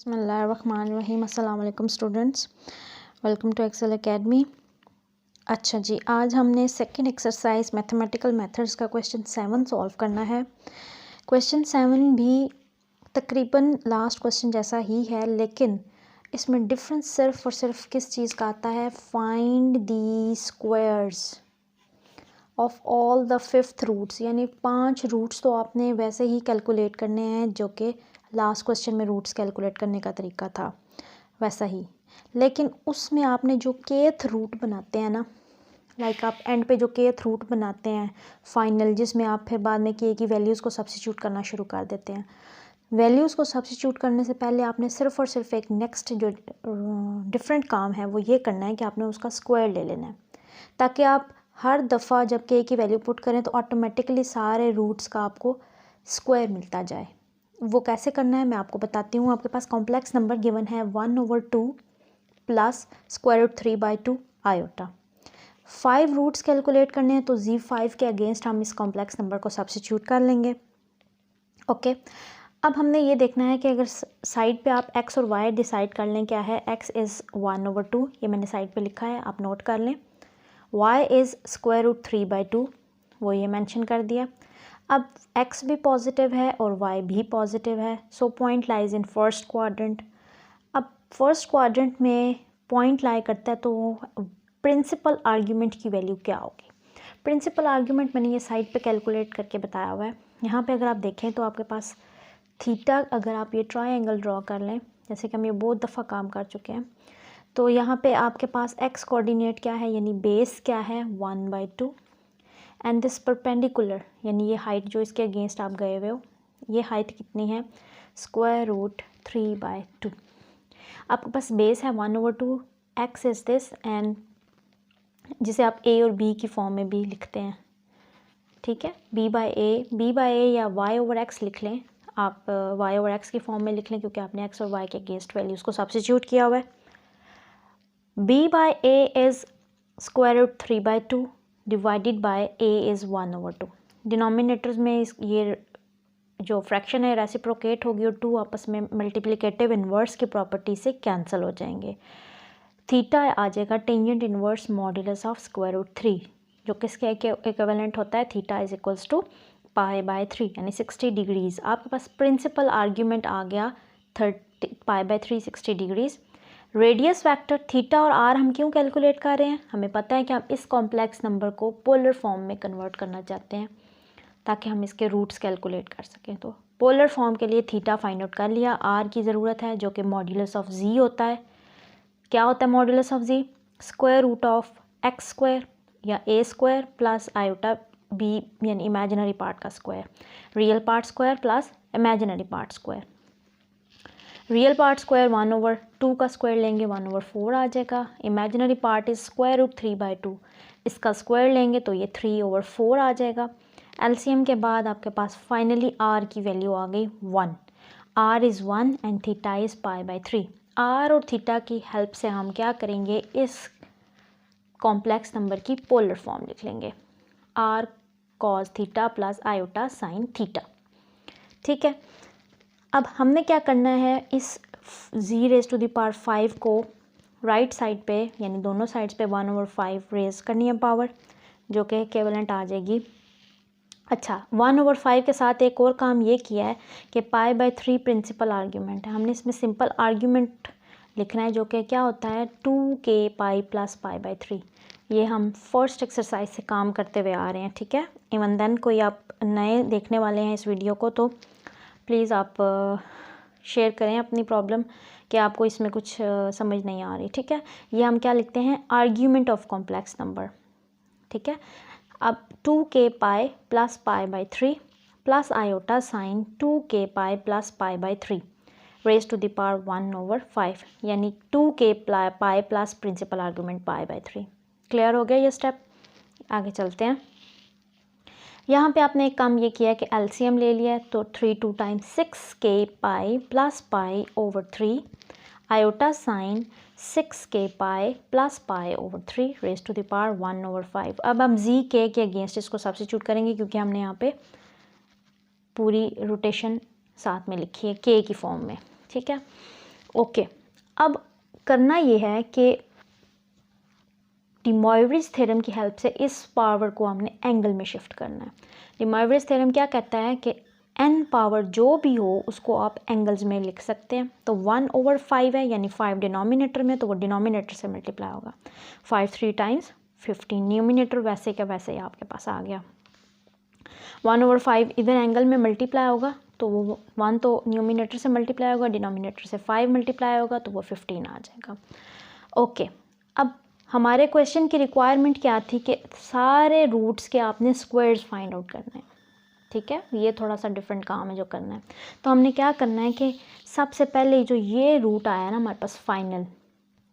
बिस्मिल्लाहिर्रहमानिर्रहीम। अस्सलाम वालेकुम students, welcome to Excel Academy. अच्छा जी, आज हमने सेकंड एक्सरसाइज मैथमेटिकल मेथड्स का क्वेश्चन 7 सॉल्व करना है। क्वेश्चन 7 भी तकरीबन लास्ट क्वेश्चन जैसा ही है, लेकिन इसमें डिफरेंस सिर्फ और सिर्फ किस चीज़ का आता है, find the squares of all the fifth roots. यानी 5 रूट्स तो आपने वैसे ही कैलकुलेट करने हैं जो कि लास्ट क्वेश्चन में रूट्स कैलकुलेट करने का तरीका था वैसा ही, लेकिन उसमें आपने जो केथ रूट बनाते हैं ना, लाइक आप एंड पे जो केथ रूट बनाते हैं फाइनल, जिसमें आप फिर बाद में के की वैल्यूज़ को सब्स्टिट्यूट करना शुरू कर देते हैं। वैल्यूज़ को सब्स्टिट्यूट करने से पहले आपने सिर्फ और सिर्फ एक नेक्स्ट जो डिफरेंट काम है वो ये करना है कि आपने उसका स्क्वायर ले लेना है, ताकि आप हर दफ़ा जब के की वैल्यू पुट करें तो ऑटोमेटिकली सारे रूट्स का आपको स्क्वायर मिलता जाए। वो कैसे करना है मैं आपको बताती हूँ। आपके पास कॉम्प्लेक्स नंबर गिवन है 1/2 प्लस √3/2 आयोटा। 5 रूट्स कैलकुलेट करने हैं तो Z5 के अगेंस्ट हम इस कॉम्प्लेक्स नंबर को सब्स्टिट्यूट कर लेंगे। ओके, अब हमने ये देखना है कि अगर साइड पे आप x और y डिसाइड कर लें क्या है। x इज़ 1/2, ये मैंने साइड पे लिखा है, आप नोट कर लें। y इज़ √3/2, वो ये मेंशन कर दिया। अब x भी पॉजिटिव है और y भी पॉजिटिव है, so point lies in first quadrant. अब फर्स्ट क्वाड्रेंट में पॉइंट लाई करता है तो प्रिंसिपल आर्ग्यूमेंट की वैल्यू क्या होगी। प्रिंसिपल आर्ग्यूमेंट मैंने ये साइड पे कैलकुलेट करके बताया हुआ है। यहाँ पे अगर आप देखें तो आपके पास थीटा, अगर आप ये ट्रायंगल ड्रॉ कर लें, जैसे कि हम ये बहुत दफ़ा काम कर चुके हैं, तो यहाँ पे आपके पास x कोऑर्डिनेट क्या है, यानी बेस क्या है 1/2, एंड दिस परपेंडिकुलर यानी ये हाइट जो इसके अगेंस्ट आप गए हुए हो, ये हाइट कितनी है, √3/2। आपके पास बेस है 1/2, x इज़ दिस, एंड जिसे आप a और b की फॉर्म में भी लिखते हैं, ठीक है, b/a या y/x लिख लें आप, y/x की फॉर्म में लिख लें क्योंकि आपने x और y के अगेंस्ट वैल्यूज़ को सब्स्टिट्यूट किया हुआ है। b/a is √3/2 divided by a is 1/2। Denominators में ये जो फ्रैक्शन है रेसिप्रोकेट होगी और 2 आपस में मल्टीप्लिकेटिव इन्वर्स की प्रॉपर्टी से कैंसिल हो जाएंगे। थीटा आ जाएगा टेंजेंट इन्वर्स मॉड्यूलस ऑफ √3, जो किसके इक्विवेलेंट होता है, थीटा इज इक्वल्स टू π/3 यानी 60 डिग्रीज़। आपके पास प्रिंसिपल आर्ग्यूमेंट आ गया 30 π/3 60 डिग्रीज़। रेडियस वेक्टर थीटा और आर हम क्यों कैलकुलेट कर रहे हैं, हमें पता है कि हम इस कॉम्प्लेक्स नंबर को पोलर फॉर्म में कन्वर्ट करना चाहते हैं ताकि हम इसके रूट्स कैलकुलेट कर सकें। तो पोलर फॉर्म के लिए थीटा फाइंड आउट कर लिया, आर की ज़रूरत है जो कि मॉड्यूलस ऑफ जी होता है। क्या होता है मॉड्यूलस ऑफ जी, √(x² या a² प्लस आयोटा b यानी इमेजिनरी पार्ट का square, real part square plus imaginary part square. Real part square 1/2 का स्क्वायर लेंगे 1/4 आ जाएगा। इमेजिनरी पार्ट इज √3/2, इसका स्क्वायर लेंगे तो ये 3/4 आ जाएगा। एलसीएम के बाद आपके पास फाइनली आर की वैल्यू आ गई 1। R is 1 and theta is π/3। R और थीटा की हेल्प से हम क्या करेंगे, इस कॉम्प्लेक्स नंबर की पोलर फॉर्म लिख लेंगे, R cos theta plus iota sine theta. ठीक है, अब हमने क्या करना है, इस z⁵ को राइट साइड पे यानी दोनों साइड्स पे 1/5 रेज करनी है पावर, जो कि इक्विवेलेंट आ जाएगी। अच्छा, 1/5 के साथ एक और काम ये किया है कि π/3 प्रिंसिपल आर्ग्यूमेंट है, हमने इसमें सिंपल आर्ग्यूमेंट लिखना है जो कि क्या होता है 2k π प्लस π/3। ये हम फर्स्ट एक्सरसाइज से काम करते हुए आ रहे हैं, ठीक है। इवन देन कोई आप नए देखने वाले हैं इस वीडियो को तो प्लीज़ आप शेयर करें अपनी प्रॉब्लम कि आपको इसमें कुछ समझ नहीं आ रही, ठीक है। ये हम क्या लिखते हैं, आर्ग्यूमेंट ऑफ कॉम्प्लेक्स नंबर, ठीक है। अब 2k π plus π/3 plus iota sine 2k π plus π/3 raise to the power 1/5 यानी 2k π plus principal argument π/3। Clear हो गया ये स्टेप, आगे चलते हैं। यहाँ पे आपने एक काम ये किया है कि एलसीएम ले लिया है, तो 3 2 times 6k π plus π/3 iota sine 6k π plus π/3 raise to the power 1/5। अब हम जी के अगेंस्ट इसको सब्स्टिट्यूट करेंगे क्योंकि हमने यहाँ पे पूरी रोटेशन साथ में लिखी है के की फॉर्म में, ठीक है। ओके, अब करना ये है कि डी मोइवरेज थ्योरम की हेल्प से इस पावर को हमने एंगल में शिफ्ट करना है। डी मोइवरेज थ्योरम क्या कहता है कि n पावर जो भी हो उसको आप एंगल्स में लिख सकते हैं। तो 1/5 है, यानी 5 डिनोमिनेटर में, तो वो डिनोमिनेटर से मल्टीप्लाई होगा। 5 3 टाइम्स 15, न्यूमिनेटर वैसे क्या वैसे ही आपके पास आ गया। 1/5 इधर एंगल में मल्टीप्लाई होगा, तो वो 1 तो न्यूमिनेटर से मल्टीप्लाई होगा, डिनोमिनेटर से 5 मल्टीप्लाई होगा, तो वो 15 आ जाएगा। ओके, अब हमारे क्वेश्चन की रिक्वायरमेंट क्या थी कि सारे रूट्स के आपने स्क्वायर्स फाइंड आउट करने हैं। ठीक है, ये थोड़ा सा डिफरेंट काम है जो करना है। तो हमने क्या करना है कि सबसे पहले जो ये रूट आया ना हमारे पास फाइनल,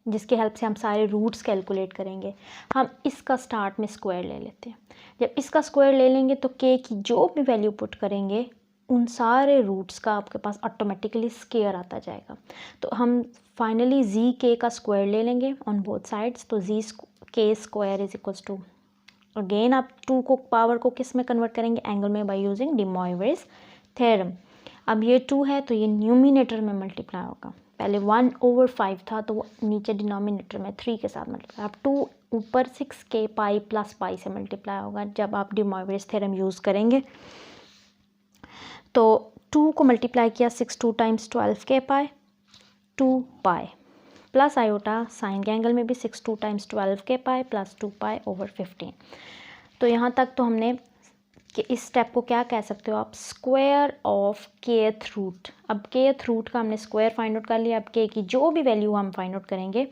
जिसकी हेल्प से हम सारे रूट्स कैलकुलेट करेंगे, हम इसका स्टार्ट में स्क्वायर ले लेते हैं। जब इसका स्क्वायर ले लेंगे तो के की जो भी वैल्यू पुट करेंगे उन सारे रूट्स का आपके पास ऑटोमेटिकली स्क्वायर आता जाएगा। तो हम फाइनली जी के का स्क्वायर ले लेंगे ऑन बोथ साइड्स। तो जी के square is equals to, again आप 2 को पावर को किस में कन्वर्ट करेंगे, एंगल में, bye using de Moivre's theorem. अब ये 2 है तो ये न्यूमिनेटर में मल्टीप्लाई होगा। पहले 1/5 था तो वो नीचे डिनोमिनेटर में 3 के साथ मल्टीप्लाई। अब 2 ऊपर 6 के पाई प्लस पाई से मल्टीप्लाई होगा जब आप डी मोइवरेज थ्योरम यूज़ करेंगे। तो 2 को मल्टीप्लाई किया 6 2 टाइम्स 12 के पाई 2 पाई प्लस आयोटा, साइन के एंगल में भी 6 2 टाइम्स 12 के पाई प्लस 2 पाई ओवर 15। तो यहाँ तक तो हमने कि इस स्टेप को क्या कह सकते हो आप, स्क्वायर ऑफ केथ रूट। अब केथ रूट का हमने स्क्वायर फाइंड आउट कर लिया। अब के की जो भी वैल्यू हम फाइंड आउट करेंगे,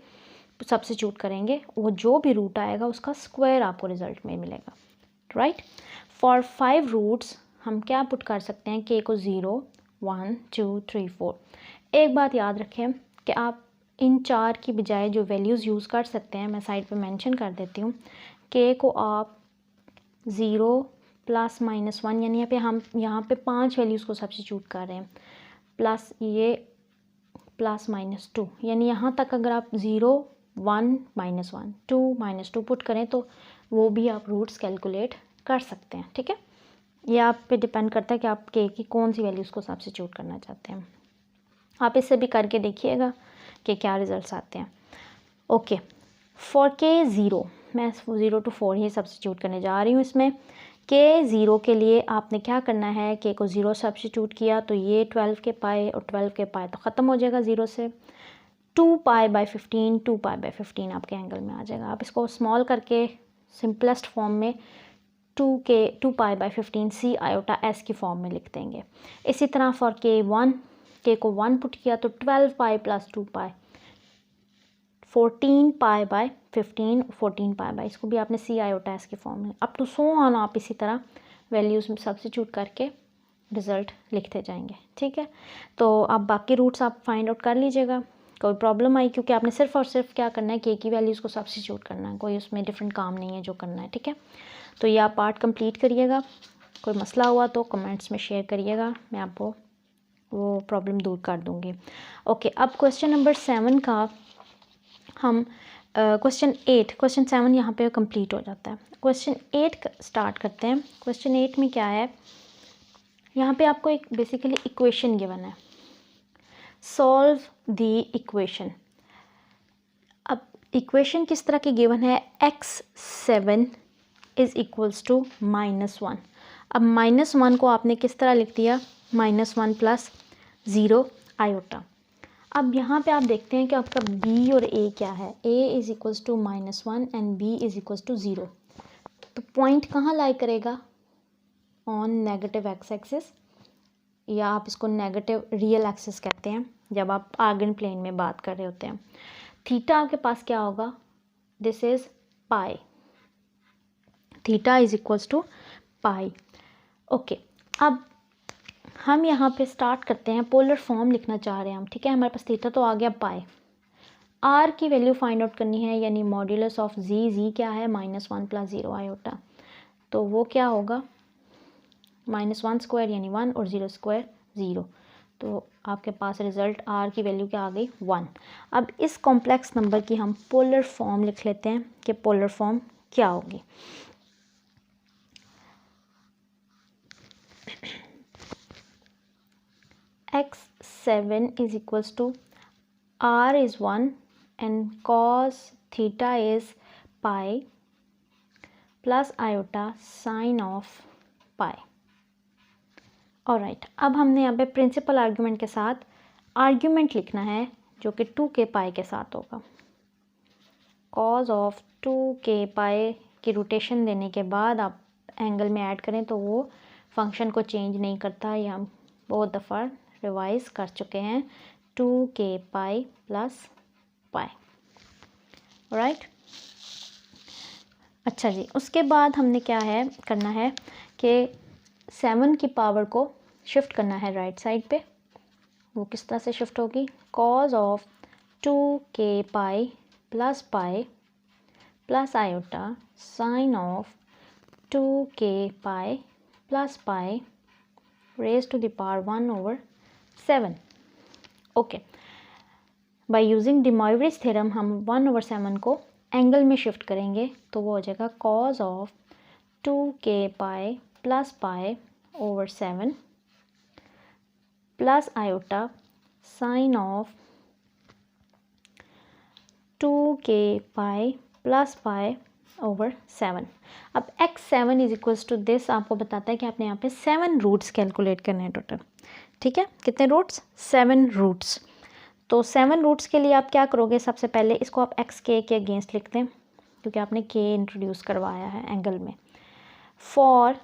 सब्स्टिट्यूट करेंगे, वो जो भी रूट आएगा उसका स्क्वायर आपको रिजल्ट में मिलेगा, राइट। फॉर 5 रूट्स हम क्या पुट कर सकते हैं, के को 0 1 2 3 4। एक बात याद रखें कि आप इन 4 की बजाय जो वैल्यूज़ यूज़ कर सकते हैं, मैं साइड पे मेंशन कर देती हूँ। के को आप 0 प्लस -1, यानी यहाँ पे 5 वैल्यूज़ को सब्स्टिट्यूट कर रहे हैं, प्लस ये प्लस -2, यानी यहाँ तक अगर आप 0 1 -1 2 -2 पुट करें तो वो भी आप रूट्स कैलकुलेट कर सकते हैं। ठीक है, ये आप पे डिपेंड करता है कि आप के की कौन सी वैल्यूज़ को सब्स्टिट्यूट करना चाहते हैं। आप इससे भी करके देखिएगा कि क्या रिजल्ट्स आते हैं। ओके, फॉर के 0 मैं 0 to 4 ही सब्स्टिट्यूट करने जा रही हूँ इसमें। के 0 के लिए आपने क्या करना है, के को 0 सब्स्टिट्यूट किया तो ये 12 के पाए और 12 के पाए तो ख़त्म हो जाएगा 0 से। 2 पाई बाई 15, 2 पाई बाई 15 आपके एंगल में आ जाएगा। आप इसको स्मॉल करके सिंपलेस्ट फॉर्म में 2 pi by 15 c iota s की फॉर्म में लिख देंगे। इसी तरह फॉर के 1, के को 1 पुट किया तो 12 pi plus 2 pi 14 pi by 15, 14 pi by, इसको भी आपने सी आयोटा एस के फॉर्म में, अप टू सो ऑन आप इसी तरह वैल्यूज़ में सब्स्टिट्यूट करके रिज़ल्ट लिखते जाएंगे। ठीक है, तो आप बाकी रूट्स आप फाइंड आउट कर लीजिएगा। कोई प्रॉब्लम आई, क्योंकि आपने सिर्फ और सिर्फ क्या करना है, के की वैल्यूज़ को सब्स्टिट्यूट करना है, कोई उसमें डिफरेंट काम नहीं है जो करना है। ठीक है, तो ये आप पार्ट कंप्लीट करिएगा। कोई मसला हुआ तो कमेंट्स में शेयर करिएगा, मैं आपको वो प्रॉब्लम दूर कर दूँगी। ओके, अब क्वेश्चन नंबर 7 का हम क्वेश्चन 7 यहाँ पे कंप्लीट हो जाता है। क्वेश्चन 8 स्टार्ट करते हैं। क्वेश्चन 8 में क्या है, यहाँ पे आपको एक बेसिकली इक्वेशन गिवन है, सॉल्व द इक्वेशन। अब इक्वेशन किस तरह की गिवन है, x7 इज़ इक्वल्स टू -1। अब -1 को आपने किस तरह लिख दिया, -1 प्लस 0 आयोटा। अब यहाँ पे आप देखते हैं कि आपका b और a क्या है, a is equals to -1 and b is equals to 0। तो पॉइंट कहाँ लाई करेगा, ऑन नेगेटिव एक्स एक्सिस, या आप इसको नेगेटिव रियल एक्सिस कहते हैं जब आप आर्गन प्लेन में बात कर रहे होते हैं। थीटा आपके पास क्या होगा, this is pi, theta is equals to pi. Okay, अब हम यहाँ पे स्टार्ट करते हैं, पोलर फॉर्म लिखना चाह रहे हैं हम। ठीक है, हमारे पास थीटा तो आ गया, पाई, आर की वैल्यू फाइंड आउट करनी है, यानी मॉड्यूलस ऑफ जी क्या है, -1 प्लस 0 आयोटा। तो वो क्या होगा, -1 स्क्वायर यानी 1 और 0 स्क्वायर 0। तो आपके पास रिजल्ट आर की वैल्यू क्या आ गई, 1। अब इस कॉम्प्लेक्स नंबर की हम पोलर फॉर्म लिख लेते हैं कि पोलर फॉर्म क्या होगी। x7 is equals to, r is 1 and cos theta is pi plus iota sin of pi. Alright, अब हमने यहाँ पे प्रिंसिपल आर्ग्यूमेंट के साथ आर्ग्यूमेंट लिखना है जो कि 2k पाई के साथ होगा। कॉज ऑफ 2k पाई की रोटेशन देने के बाद आप एंगल में ऐड करें तो वो फंक्शन को चेंज नहीं करता। ये हम बहुत दफ़ा रिवाइज कर चुके हैं। 2k पाई प्लस पाई, राइट। अच्छा जी, उसके बाद हमने क्या है करना है कि 7 की पावर को शिफ्ट करना है राइट साइड पे। वो किस तरह से शिफ्ट होगी? Cos of 2k pi plus pi plus iota sine of 2k pi plus pi raise to the power 1/7। Okay, by using de Moivre's theorem हम 1/7 को एंगल में शिफ्ट करेंगे तो वो हो जाएगा cos of 2k pi plus pi over 7 plus iota sine of 2k pi plus pi over 7। अब x7 is equals to this आपको बताता है कि आपने यहाँ पे 7 रूट्स कैलकुलेट करने हैं टोटल। ठीक है, कितने रूट्स? 7 रूट्स। तो 7 रूट्स के लिए आप क्या करोगे? सबसे पहले इसको आप xk के अगेंस्ट लिखते हैं क्योंकि आपने k इंट्रोड्यूस करवाया है एंगल में। For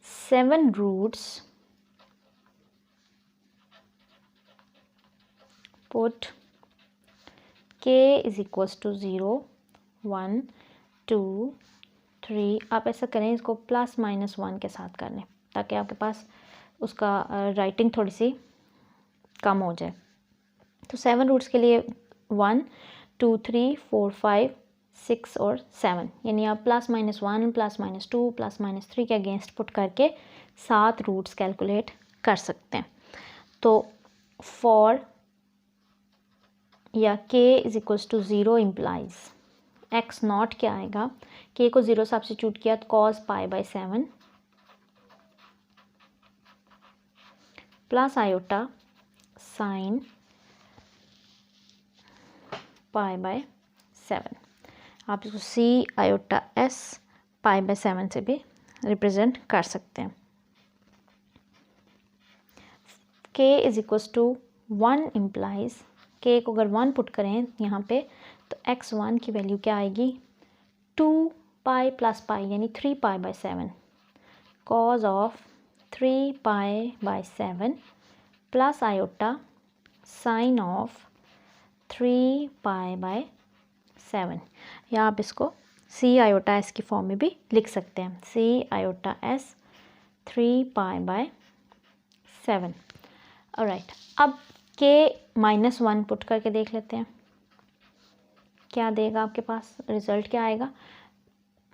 7 roots put k is equals to 0 1 2 3। आप ऐसा करें, इसको प्लस माइनस 1 के साथ कर लें ताकि आपके पास उसका राइटिंग थोड़ी सी कम हो जाए। तो 7 रूट्स के लिए 1 2 3 4 5 6 और 7, यानी आप plus minus 1 plus minus 2 plus minus 3 के अगेंस्ट पुट करके 7 रूट्स कैलकुलेट कर सकते हैं। तो फॉर या k is equals to 0 implies x naught क्या आएगा? k को 0 सब्स्टिट्यूट किया तो cos pi by 7 plus iota sine pi by 7। आप इसको c iota s pi by 7 से भी रिप्रेजेंट कर सकते हैं। k is equals to 1 implies k को अगर 1 पुट करें यहाँ पे तो x1 की वैल्यू क्या आएगी? 2 पाई प्लस पाई यानी 3 पाई by 7 cause of 3 pi by 7 plus iota sine of 3 pi by 7। या आप इसको c आयोटा s की फॉर्म में भी लिख सकते हैं। c iota s 3 pi by 7। Alright, अब k -1 पुट करके देख लेते हैं क्या देगा आपके पास। रिजल्ट क्या आएगा?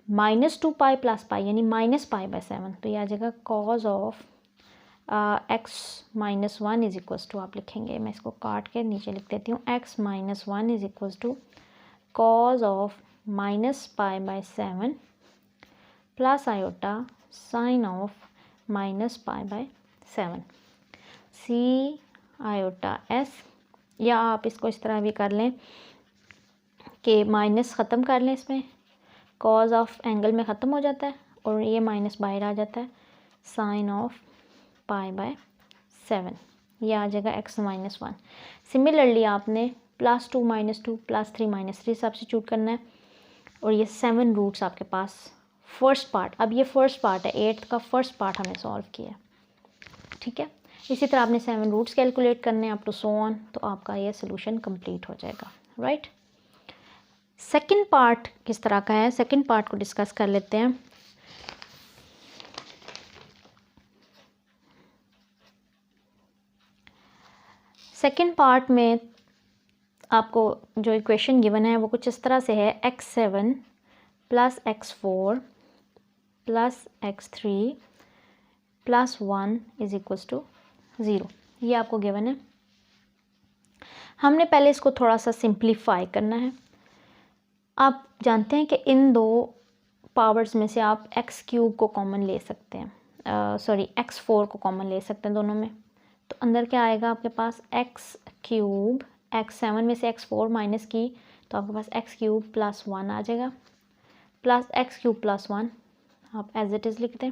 -2 पाई प्लस पाई यानी माइनस पाई बाय 7। तो ये आ जाएगा cos of x -1 is equals to, आप लिखेंगे, मैं इसको काट के नीचे लिख देती हूँ, x -1 is equals to cos of -pi by 7 plus iota sine of -pi by 7। c iota s, या आप इसको इस तरह भी कर लें कि माइनस ख़त्म कर लें, इसमें कॉज ऑफ एंगल में ख़त्म हो जाता है और ये माइनस बाहर आ जाता है, साइन ऑफ पाई बाय 7। ये आ जाएगा x -1। सिमिलरली आपने +2 -2 +3 -3 सब्स्टिट्यूट करना है और ये 7 रूट्स आपके पास फर्स्ट पार्ट। अब ये फर्स्ट पार्ट है, 8th का फर्स्ट पार्ट हमने सॉल्व किया। ठीक है, इसी तरह आपने 7 रूट्स कैलकुलेट करने हैं अप टू सो ऑन, तो आपका ये सोल्यूशन कंप्लीट हो जाएगा। राइट, सेकंड पार्ट किस तरह का है? सेकंड पार्ट को डिस्कस कर लेते हैं। सेकंड पार्ट में आपको जो इक्वेशन गिवन है वो कुछ इस तरह से है, x7 plus x4 plus x3 plus 1 is equals to 0। ये आपको गिवन है। हमने पहले इसको थोड़ा सा सिंप्लीफाई करना है। आप जानते हैं कि इन दो पावर्स में से आप x³ को कॉमन ले सकते हैं, सॉरी x4 को कॉमन ले सकते हैं दोनों में। तो अंदर क्या आएगा आपके पास, एक्स क्यूब, एक्स 7 में से एक्स 4 माइनस की तो आपके पास एक्स क्यूब प्लस 1 आ जाएगा, प्लस एक्स क्यूब प्लस 1 आप एज इट इज़ लिख दें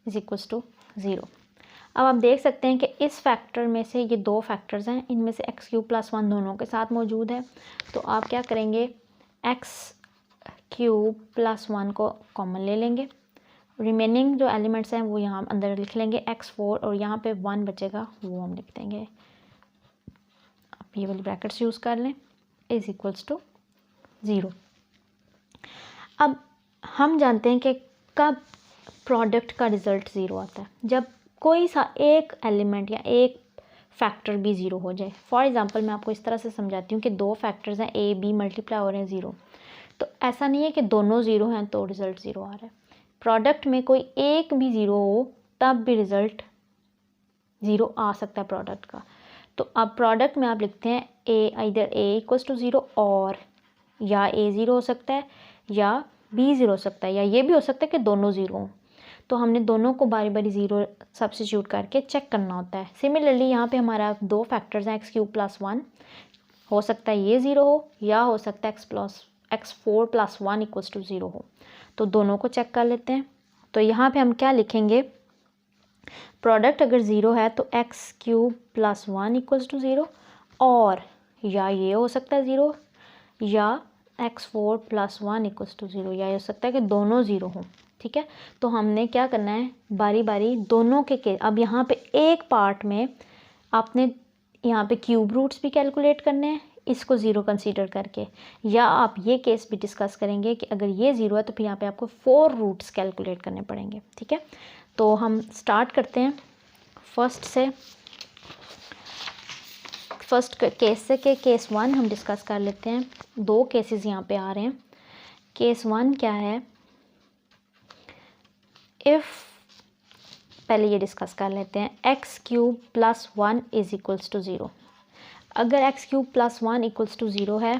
इज इक्वल्स टू 0। अब आप देख सकते हैं कि इस फैक्टर में से ये दो फैक्टर्स हैं, इनमें से एक्स क्यूब प्लस 1 दोनों के साथ मौजूद है, तो आप क्या करेंगे, एक्स क्यूब प्लस 1 को कॉमन ले लेंगे, रिमेनिंग जो एलिमेंट्स हैं वो यहाँ अंदर लिख लेंगे x4 और यहाँ पे 1 बचेगा वो हम लिख देंगे, आप ये वाली ब्रैकेट्स यूज़ कर लें, इज इक्वल्स टू 0। अब हम जानते हैं कि कब प्रोडक्ट का रिज़ल्ट 0 आता है, जब कोई सा एक एलिमेंट या एक फैक्टर भी 0 हो जाए। फॉर एग्ज़ाम्पल मैं आपको इस तरह से समझाती हूँ कि दो फैक्टर्स हैं a b मल्टीप्लाई हो रहे हैं 0, तो ऐसा नहीं है कि दोनों 0 हैं तो रिज़ल्ट 0 आ रहा है, प्रोडक्ट में कोई एक भी 0 हो तब भी रिज़ल्ट 0 आ सकता है प्रोडक्ट का। तो अब प्रोडक्ट में आप लिखते हैं a, इधर a इक्वल्स टू 0 और या a 0 हो सकता है या b 0 हो सकता है या ये भी हो सकता है कि दोनों 0 हों, तो हमने दोनों को बारी बारी 0 सब्स्टिट्यूट करके चेक करना होता है। सिमिलरली यहाँ पे हमारा दो फैक्टर्स हैं एक्स क्यूब प्लस 1, हो सकता है ये 0 हो या हो सकता है एक्स 4 प्लस 1 इक्वल्स टू 0 हो, तो दोनों को चेक कर लेते हैं। तो यहाँ पे हम क्या लिखेंगे, प्रोडक्ट अगर 0 है तो x cube plus 1 equals to 0 और या ये हो सकता है 0 या x4 प्लस 1 इक्वल्स टू 0, या ये हो सकता है कि दोनों 0 हों। ठीक है, तो हमने क्या करना है, बारी बारी दोनों के अब यहाँ पे एक पार्ट में आपने यहाँ पे क्यूब रूट्स भी कैलकुलेट करने हैं इसको 0 कंसीडर करके, या आप ये केस भी डिस्कस करेंगे कि अगर ये 0 है तो फिर यहाँ पे आपको 4 रूट्स कैलकुलेट करने पड़ेंगे। ठीक है, तो हम स्टार्ट करते हैं फर्स्ट केस से कि केस 1 हम डिस्कस कर लेते हैं। दो केसेस यहाँ पे आ रहे हैं। केस 1 क्या है, इफ़ पहले ये डिस्कस कर लेते हैं, x cube plus 1 is equals to 0। अगर x cube plus 1 equals to 0 है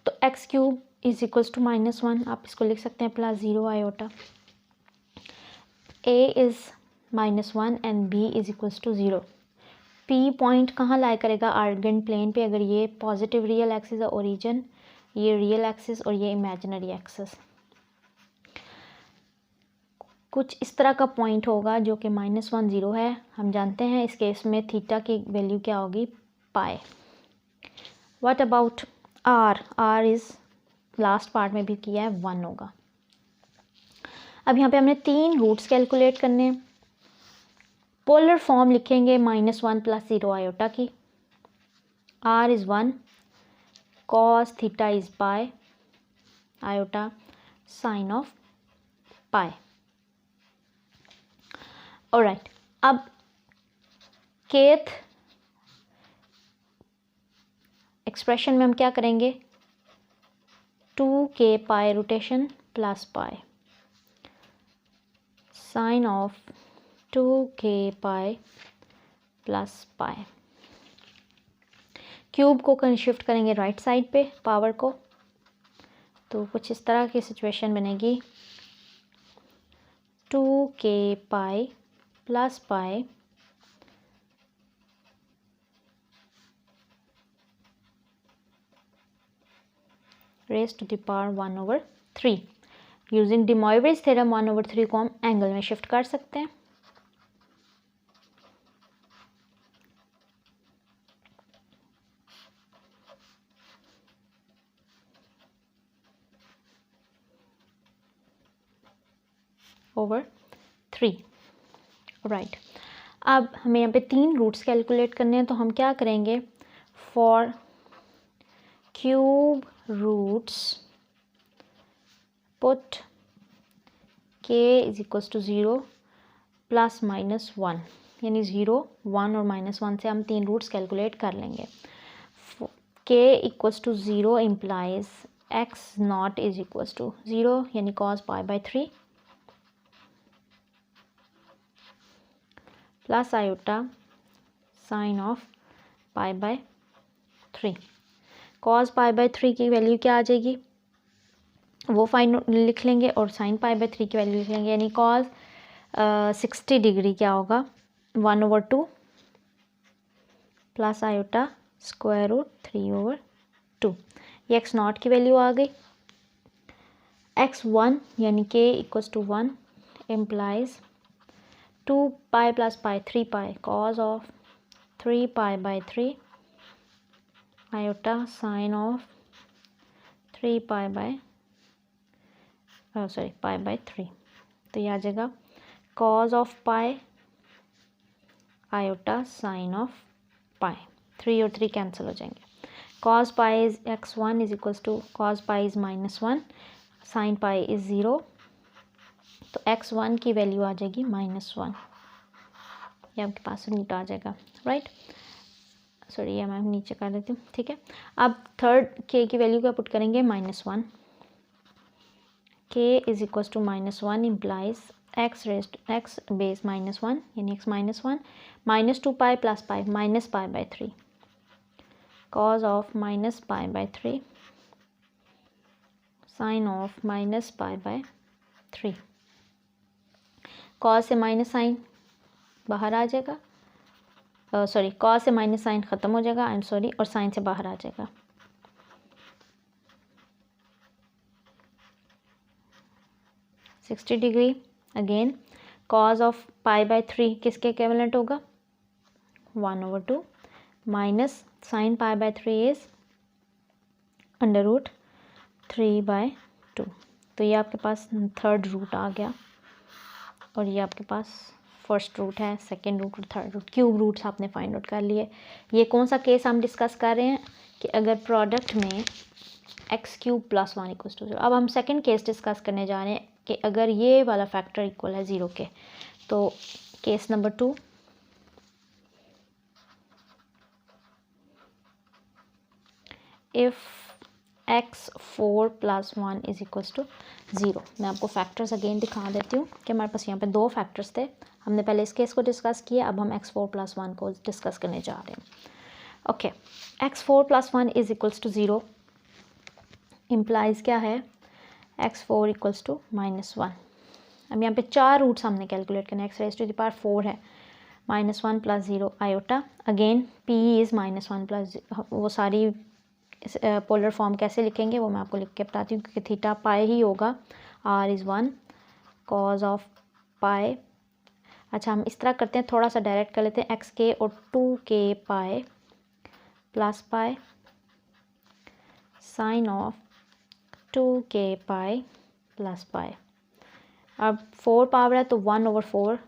तो x cube is equals to -1, आप इसको लिख सकते हैं plus 0 iota, a is -1 and b is equals to 0। p point कहाँ लाई करेगा, आर्गेंट प्लेन पे, अगर ये पॉजिटिव रियल एक्सिस है ओरिजिन, ये रियल एक्सिस और ये इमेजिनरी एक्सिस, कुछ इस तरह का पॉइंट होगा जो कि -1 0 है। हम जानते हैं इस केस में थीटा की वैल्यू क्या होगी, pi. What about r is last part में भी किया है 1 होगा। अब यहाँ पे हमने 3 रूट्स कैलकुलेट करने हैं। पोलर फॉर्म लिखेंगे -1 प्लस 0 आयोटा की, r is 1, cos theta is pi, iota sine of pi. Alright, अब केथ एक्सप्रेशन में हम क्या करेंगे, 2k pi rotation plus pi sine of 2k pi plus pi. Cube को शिफ्ट करेंगे राइट साइड पे पावर को, तो कुछ इस तरह की सिचुएशन बनेगी, 2k pi plus pi raise to the power 1/3। Using de Moivre's theorem 1/3 को हम एंगल में शिफ्ट कर सकते हैं। over 3। राइट, अब हमें यहाँ पे 3 रूट्स कैलकुलेट करने हैं, तो हम क्या करेंगे, for cube roots put k is equals to 0 plus -1, यानी 0 1 और -1 से हम 3 रूट्स कैलकुलेट कर लेंगे। k equals to 0 implies x not is equals to 0, यानी cos π/3 plus iota sine of π/3। cos π/3 की वैल्यू क्या आ जाएगी, वो फाइन लिख लेंगे और साइन π/3 की वैल्यू लिख लेंगे, यानी cos 60 डिग्री क्या होगा 1/2 प्लस आयोटा स्क्वायर रूट 3/2। ये x0 की वैल्यू आ गई। x1 यानी k equals to 1 implies 2 pi plus pi 3 pi cos of 3 pi by 3 iota sine of 3 pi by pi by 3। तो ये आ जाएगा cos of pi iota sine of pi, 3 और 3 कैंसिल हो जाएंगे। Cos pi is x1 is equals to cos pi is -1 sine pi is 0। तो x1 की value आ जाएगी -1। ये आपके पास रूट आ जाएगा, राइट। सॉरी ये मैं नीचे कर देती हूँ, ठीक है। अब थर्ड k की वैल्यू क्या पुट करेंगे -1। k is equals to -1 implies x base -1 यानी x -1 -2 pi plus pi minus pi by 3 cos of minus pi by 3 sine of minus pi by 3। Cos से माइनस साइन बाहर आ जाएगा, sorry cos से minus sine ख़त्म हो जाएगा, I am sorry, और साइन से बाहर आ जाएगा। Sixty degree again cause of pi by 3 किसके इक्विवेलेंट होगा 1/2 minus sine pi by 3 is √3/2। तो ये आपके पास थर्ड रूट आ गया और ये आपके पास फर्स्ट रूट है, सेकंड रूट और थर्ड रूट, क्यूब रूट्स आपने फाइंड आउट कर लिए। ये कौन सा केस हम डिस्कस कर रहे हैं कि अगर प्रोडक्ट में x³ + 1 = 0। अब हम सेकंड केस डिस्कस करने जा रहे हैं कि अगर ये वाला फैक्टर इक्वल है 0 के। तो केस नंबर 2, इफ़ x4 + 1 = 0। मैं आपको फैक्टर्स अगेन दिखा देती हूँ कि हमारे पास यहाँ पे 2 फैक्टर्स थे। हमने पहले इस केस को डिस्कस किया, अब हम x4 + 1 को डिस्कस करने जा रहे हैं। ओके, x4 + 1 = 0 इम्प्लाइज क्या है x4 = -1। अब यहाँ पे 4 रूट्स हमने कैलकुलेट करने, x⁴ है -1 + 0 आयोटा, अगेन p इज़ -1 + वो सारी पोलर फॉर्म कैसे लिखेंगे वो मैं आपको लिख के बताती हूँ, क्योंकि थीटा पाई ही होगा, r इज़ 1 कॉज ऑफ पाई। अच्छा हम इस तरह करते हैं, थोड़ा सा डायरेक्ट कर लेते हैं, xk और 2k pi plus pi sine of 2k pi plus पाई। अब 4 पावर है तो 1/4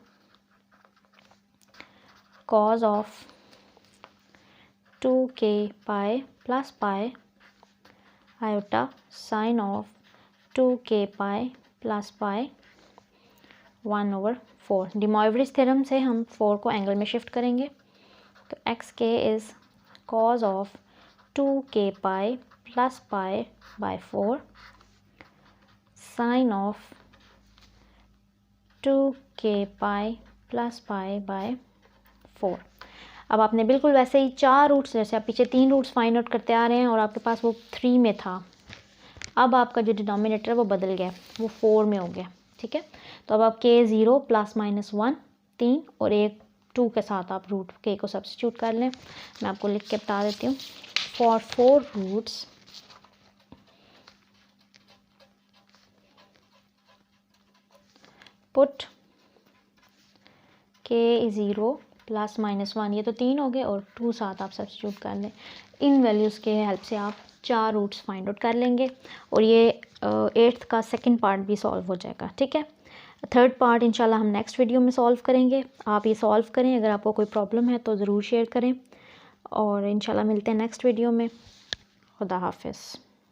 cause of 2k pi plus pi iota sine of 2k pi plus pi 1/4। De Morgan theorem से हम 4 को एंगल में शिफ्ट करेंगे, तो xk is cos of 2k pi plus pi by 4 sine of 2k pi plus pi by 4। अब आपने बिल्कुल वैसे ही 4 रूट्स, जैसे आप पीछे 3 रूट्स फाइंड आउट करते आ रहे हैं और आपके पास वो 3 में था, अब आपका जो डिनोमिनेटर है वो बदल गया, वो 4 में हो गया, ठीक है। तो अब आप k0 ± 1 3 और 1 2 के साथ आप रूट k को सब्स्टिट्यूट कर लें। मैं आपको लिख के बता देती हूँ, फॉर 4 रूट्स पुट k0 ± 1, ये तो 3 हो गए, और 2 साथ आप सब्स्टिट्यूट कर लें। इन वैल्यूज़ के हेल्प से आप 4 रूट्स फाइंड आउट कर लेंगे और ये 8th का सेकंड पार्ट भी सॉल्व हो जाएगा, ठीक है। थर्ड पार्ट इंशाल्लाह हम नेक्स्ट वीडियो में सॉल्व करेंगे। आप ये सॉल्व करें, अगर आपको कोई प्रॉब्लम है तो ज़रूर शेयर करें और इंशाल्लाह मिलते हैं नेक्स्ट वीडियो में। खुदा हाफिज़।